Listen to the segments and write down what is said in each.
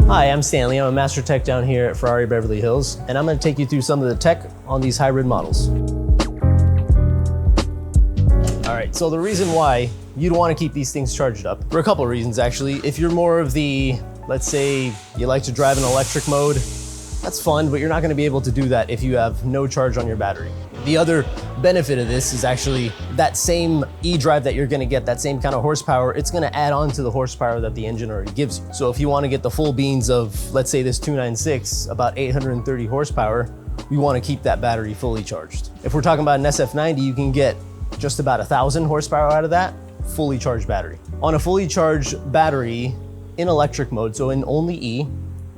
Hi, I'm Stanley. I'm a master tech down here at Ferrari Beverly Hills, and I'm going to take you through some of the tech on these hybrid models. All right, so the reason why you'd want to keep these things charged up, for a couple of reasons actually. If you're more of the, let's say you like to drive in electric mode, that's fun, but you're not going to be able to do that if you have no charge on your battery. The other benefit of this is actually that same e-drive that you're going to get, that same kind of horsepower, it's going to add on to the horsepower that the engine already gives you. So if you want to get the full beans of, let's say this 296, about 830 horsepower, we want to keep that battery fully charged. If we're talking about an SF90, you can get just about 1,000 horsepower out of that fully charged battery. On a fully charged battery in electric mode, so in only E,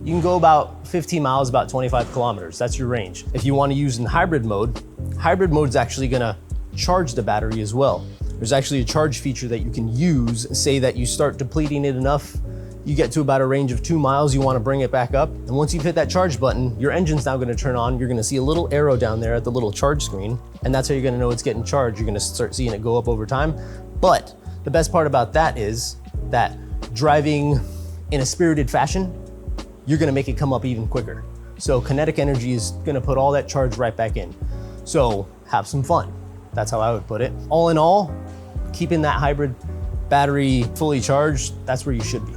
you can go about 15 miles, about 25 kilometers. That's your range. If you want to use in hybrid mode's actually gonna charge the battery as well. There's actually a charge feature that you can use. Say that you start depleting it enough, you get to about a range of 2 miles, you want to bring it back up. And once you've hit that charge button, your engine's now going to turn on. You're going to see a little arrow down there at the little charge screen. And that's how you're going to know it's getting charged. You're going to start seeing it go up over time. But the best part about that is that driving in a spirited fashion, you're going to make it come up even quicker. So kinetic energy is going to put all that charge right back in. So have some fun. That's how I would put it. All in all, keeping that hybrid battery fully charged, that's where you should be.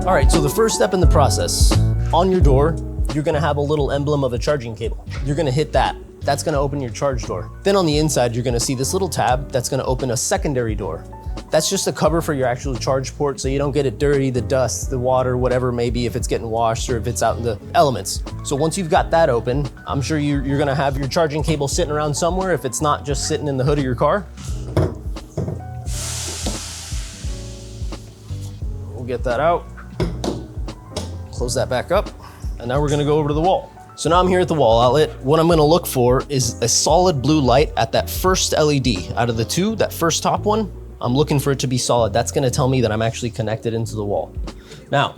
All right, so the first step in the process, on your door, you're gonna have a little emblem of a charging cable. You're gonna hit that. That's gonna open your charge door. Then on the inside, you're gonna see this little tab that's gonna open a secondary door. That's just a cover for your actual charge port so you don't get it dirty, the dust, the water, whatever it may be, if it's getting washed or if it's out in the elements. So once you've got that open, I'm sure you're gonna have your charging cable sitting around somewhere if it's not just sitting in the hood of your car. We'll get that out. Close that back up, and now we're gonna go over to the wall. So now I'm here at the wall outlet. What I'm gonna look for is a solid blue light at that first LED. Out of the two, that first top one, I'm looking for it to be solid. That's gonna tell me that I'm actually connected into the wall. Now,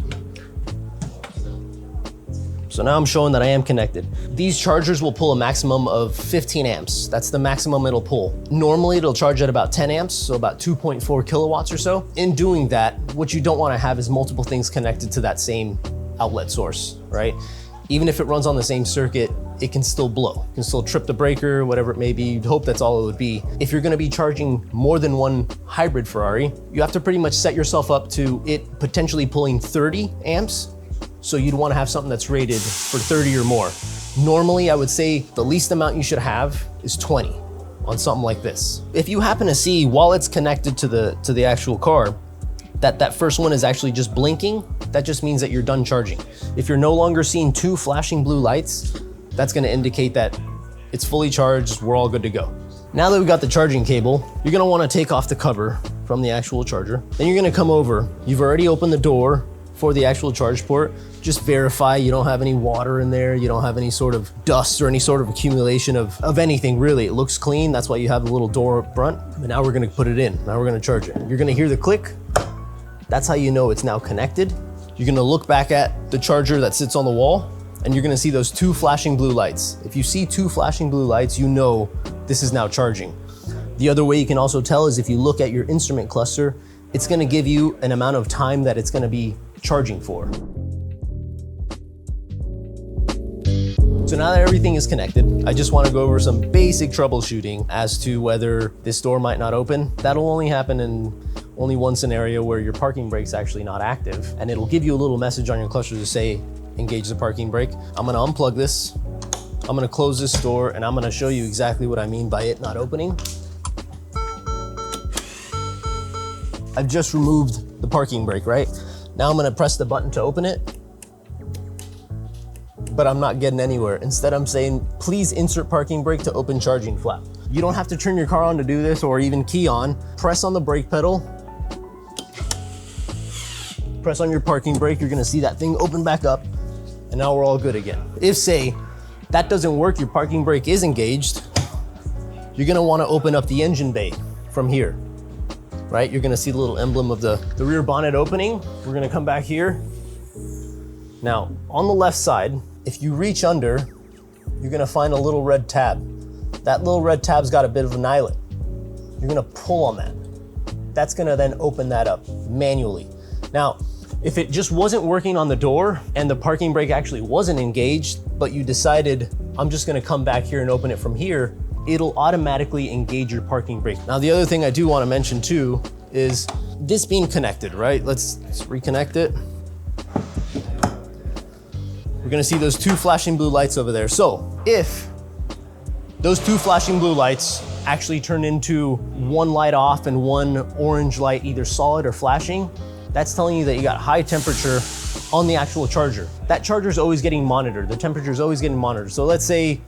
so now I'm showing that I am connected. These chargers will pull a maximum of 15 amps. That's the maximum it'll pull. Normally it'll charge at about 10 amps, so about 2.4 kilowatts or so. In doing that, what you don't wanna have is multiple things connected to that same outlet source, right? Even if it runs on the same circuit, it can still blow. It can still trip the breaker, whatever it may be. You'd hope that's all it would be. If you're gonna be charging more than one hybrid Ferrari, you have to pretty much set yourself up to it potentially pulling 30 amps. So you'd wanna have something that's rated for 30 or more. Normally, I would say the least amount you should have is 20 on something like this. If you happen to see while it's connected to the actual car, that first one is actually just blinking, that just means that you're done charging. If you're no longer seeing two flashing blue lights, that's gonna indicate that it's fully charged, we're all good to go. Now that we've got the charging cable, you're gonna wanna take off the cover from the actual charger. Then you're gonna come over, you've already opened the door for the actual charge port. Just verify you don't have any water in there, you don't have any sort of dust or any sort of accumulation of anything really. It looks clean, that's why you have the little door up front. But now we're gonna put it in, now we're gonna charge it. You're gonna hear the click. That's how you know it's now connected. You're gonna look back at the charger that sits on the wall and you're gonna see those two flashing blue lights. If you see two flashing blue lights, you know this is now charging. The other way you can also tell is if you look at your instrument cluster, it's gonna give you an amount of time that it's gonna be charging for. So now that everything is connected, I just wanna go over some basic troubleshooting as to whether this door might not open. That'll only happen in only one scenario where your parking brake's actually not active, and it'll give you a little message on your cluster to say, engage the parking brake. I'm gonna unplug this, I'm gonna close this door, and I'm gonna show you exactly what I mean by it not opening. I've just removed the parking brake, right? Now I'm gonna press the button to open it, but I'm not getting anywhere. Instead, I'm saying, please insert parking brake to open charging flap. You don't have to turn your car on to do this or even key on. Press on the brake pedal, press on your parking brake, you're gonna see that thing open back up, and now we're all good again. If, say, that doesn't work, your parking brake is engaged, you're gonna wanna open up the engine bay from here, right? You're gonna see the little emblem of the rear bonnet opening. We're gonna come back here. Now, on the left side, if you reach under, you're gonna find a little red tab. That little red tab's got a bit of an eyelet. You're gonna pull on that. That's gonna then open that up manually. Now, if it just wasn't working on the door and the parking brake actually wasn't engaged, but you decided, I'm just gonna come back here and open it from here, it'll automatically engage your parking brake. Now, the other thing I do wanna mention too is this being connected, right? Let's reconnect it. We're gonna see those two flashing blue lights over there. So if those two flashing blue lights actually turn into one light off and one orange light, either solid or flashing, that's telling you that you got high temperature on the actual charger. That charger is always getting monitored. The temperature is always getting monitored. So let's say,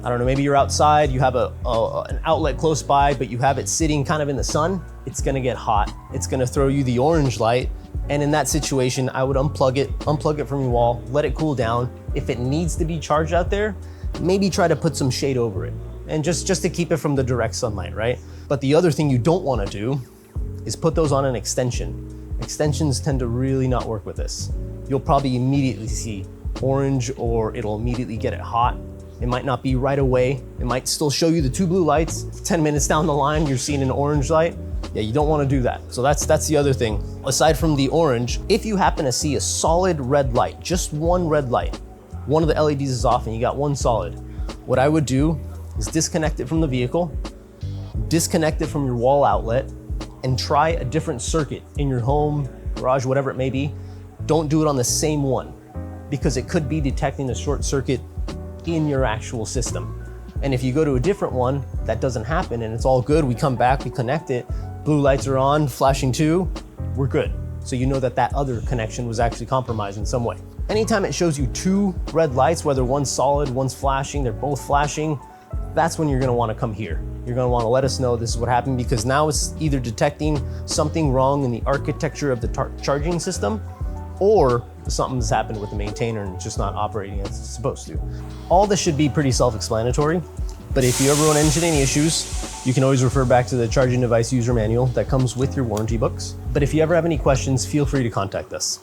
I don't know, maybe you're outside, you have an outlet close by, but you have it sitting kind of in the sun, it's gonna get hot. It's gonna throw you the orange light. And in that situation, I would unplug it from your wall, let it cool down. If it needs to be charged out there, maybe try to put some shade over it. And just to keep it from the direct sunlight, right? But the other thing you don't wanna do is put those on an extension. Extensions tend to really not work with this. You'll probably immediately see orange, or it'll immediately get it hot. It might not be right away. It might still show you the two blue lights. 10 minutes down the line, you're seeing an orange light. Yeah, you don't wanna do that. So that's the other thing. Aside from the orange, if you happen to see a solid red light, just one red light, one of the LEDs is off and you got one solid, what I would do is disconnect it from the vehicle, disconnect it from your wall outlet, and try a different circuit in your home, garage, whatever it may be. Don't do it on the same one, because it could be detecting a short circuit in your actual system. And if you go to a different one, that doesn't happen and it's all good. We come back, we connect it, blue lights are on, flashing too, we're good. So you know that that other connection was actually compromised in some way. Anytime it shows you two red lights, whether one's solid, one's flashing, they're both flashing, that's when you're gonna wanna come here. You're gonna wanna let us know this is what happened, because now it's either detecting something wrong in the architecture of the charging system, or something's happened with the maintainer and it's just not operating as it's supposed to. All this should be pretty self-explanatory, but if you ever run into any issues, you can always refer back to the charging device user manual that comes with your warranty books. But if you ever have any questions, feel free to contact us.